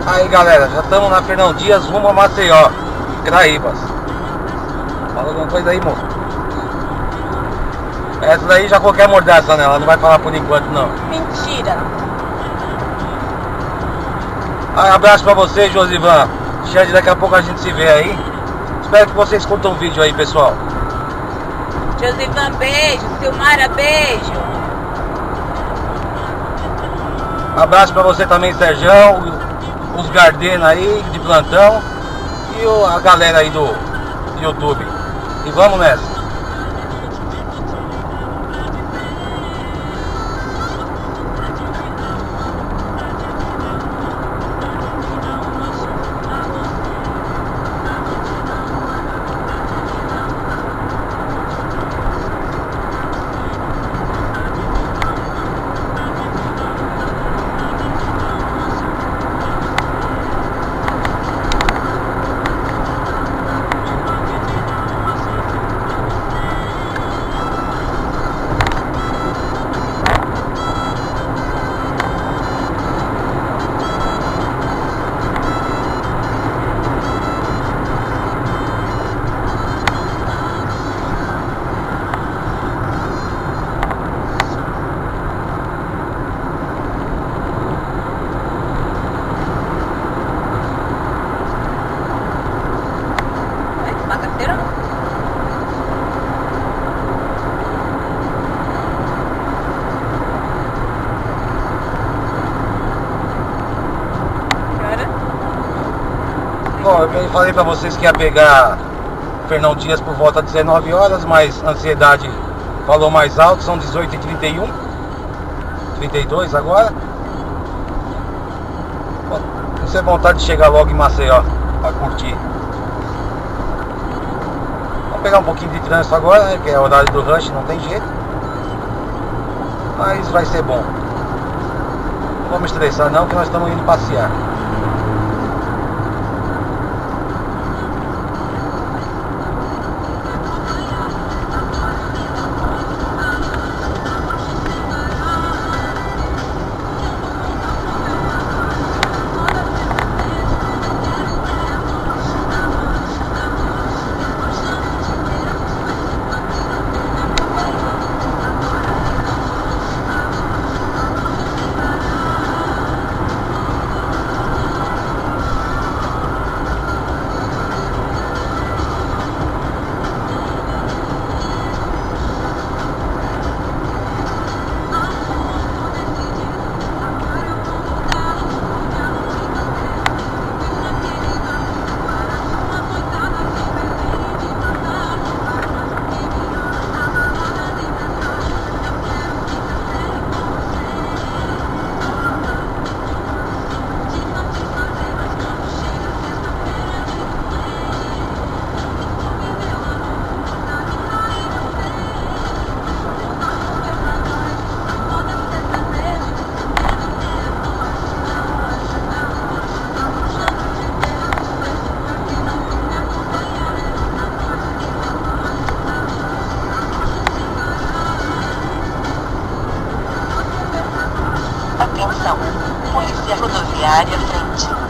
Aí galera, já estamos na Fernão Dias rumo a Maceió, Craíbas. Fala alguma coisa aí, moço? Essa daí já coloquei a mordaça nela, não vai falar por enquanto não. Mentira. Aí, abraço pra vocês, Josivan. Xande, daqui a pouco a gente se vê aí. Espero que vocês curtam o vídeo aí, pessoal. Josivan, beijo. Silmara, beijo. Abraço pra você também, Serjão, os Gardena aí de plantão e a galera aí do YouTube. E vamos nessa. Bom, eu falei pra vocês que ia pegar Fernão Dias por volta de 19 horas, mas a ansiedade falou mais alto, são 18h31, 32 agora. Bom, você tem vontade de chegar logo em Maceió pra curtir. Vamos pegar um pouquinho de trânsito agora, né, que é o horário do rush, não tem jeito. Mas vai ser bom. Não vamos estressar não, que nós estamos indo passear. Atenção, Polícia Rodoviária Frente.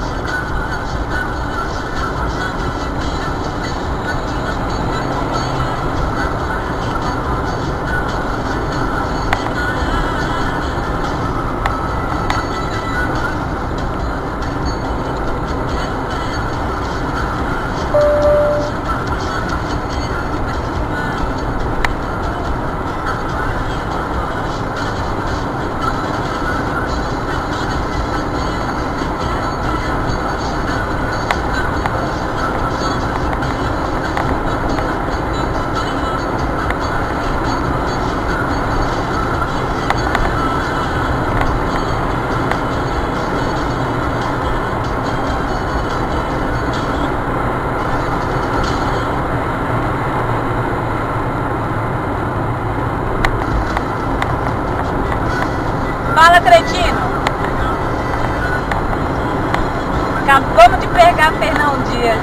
Fala, cretino. Acabamos de pegar Fernão Dias.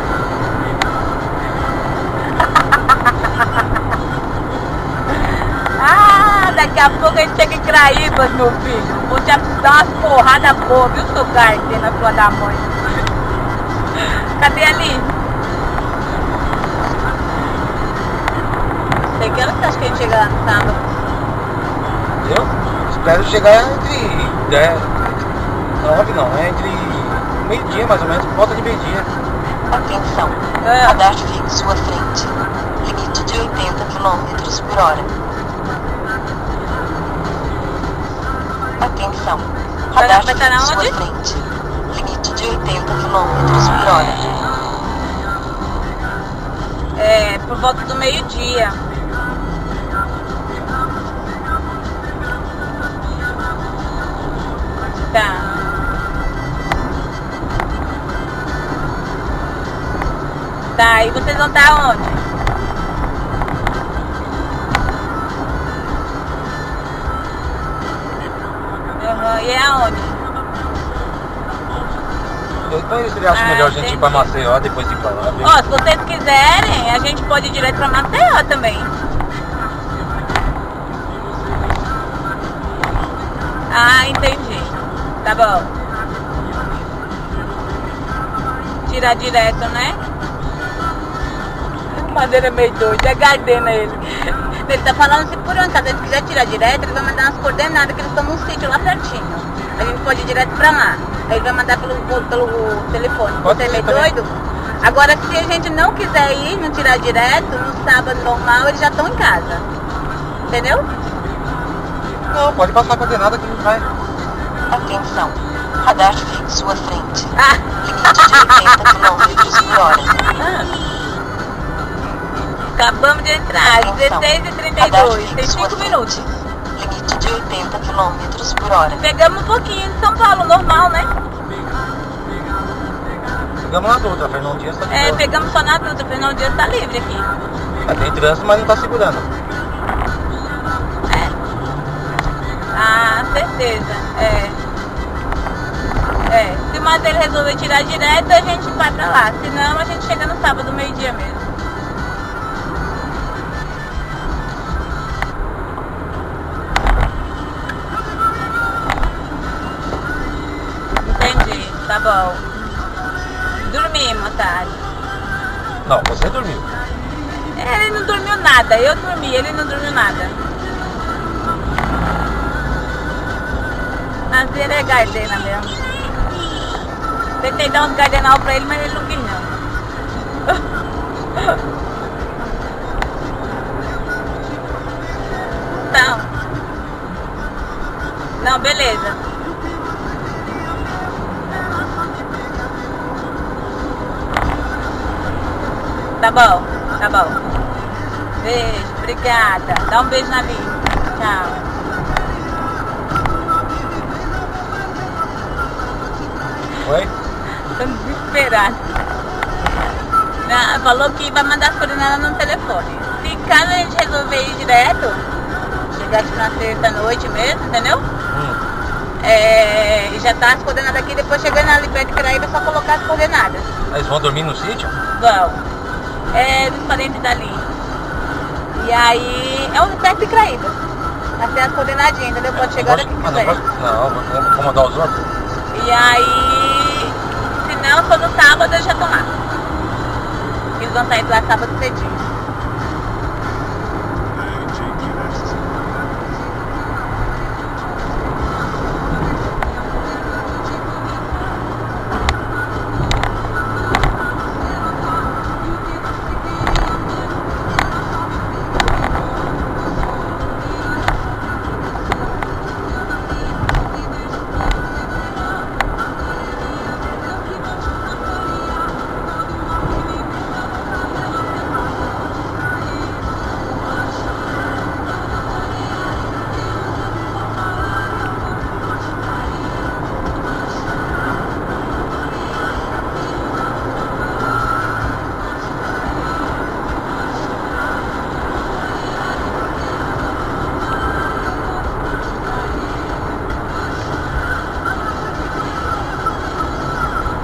Ah, daqui a pouco a gente chega em Craíbas, meu filho. Vou te dar umas porradas boas, viu, seu Garden, na flor da mãe? Cadê a Aline? Sei que ela que acha que a gente chega lá no sábado. Eu espero chegar entre 9 não, é entre meio-dia mais ou menos, por volta de meio-dia. Atenção, radar fixo à frente. Limite de 80 km por hora. Atenção, radar Vai estar fixo à onde? frente. Limite de 80 km por hora. É, por volta do meio-dia. Tá. Tá, e vocês vão estar onde? E é aonde? Então eles acham melhor a gente ir pra Maceió depois de ir pra lá, viu? Ó, se vocês quiserem, a gente pode ir direto pra Maceió também. Ah, entendi. Tá bom. Tirar direto, né? Madeira meio doida, é Gardena ele. Ele tá falando assim por onde, se ele quiser tirar direto, ele vai mandar umas coordenadas, que eles estão num sítio lá pertinho. A gente pode ir direto pra lá. Aí ele vai mandar pelo telefone. Você é meio doido? Agora, se a gente não quiser ir, não tirar direto, no sábado normal, eles já estão em casa. Entendeu? Não, pode passar a coordenada que a gente vai. Atenção, radar fixo à frente. Ah, Limite de 80 km por hora. acabamos de entrar, Atenção, 16h32, radar tem fixo à 5 frente. minutos. Limite de 80 km por hora. Pegamos um pouquinho de São Paulo, normal, né? Chegamos na Dutra, Fernão Dias tá de É, boa. pegamos só na Dutra, Fernão Dias tá livre aqui. Tem trânsito, mas não tá segurando. Ah, certeza, se o Matheus resolver tirar direto, a gente vai pra lá. Senão, a gente chega no sábado, meio-dia mesmo. Entendi, tá bom. Dormimos à tarde. Não, você dormiu. Ele não dormiu nada, eu dormi, ele não dormiu nada. Mas ele é Gardena mesmo. Tentei dar uns gardenal pra ele, mas ele não quis não. Então. Não, beleza. Tá bom, tá bom. Beijo, obrigada. Dá um beijo na Lívia. Tchau. Oi? Tô desesperada. Falou que vai mandar as coordenadas no telefone. Se caso a gente resolver ir direto, chegar aqui na sexta-noite mesmo, entendeu? E já tá as coordenadas aqui, depois chegando ali perto de Caraíba é só colocar as coordenadas. Eles vão dormir no sítio? Vão. É dos parentes dali. E aí, é um perto de Caraíba. Até as coordenadinhas, entendeu? Pode chegar a hora que quiser. Não, vamos incomodar os outros. E aí, se não for no sábado, eu já tô lá. Eles vão sair de lá sábado cedinho.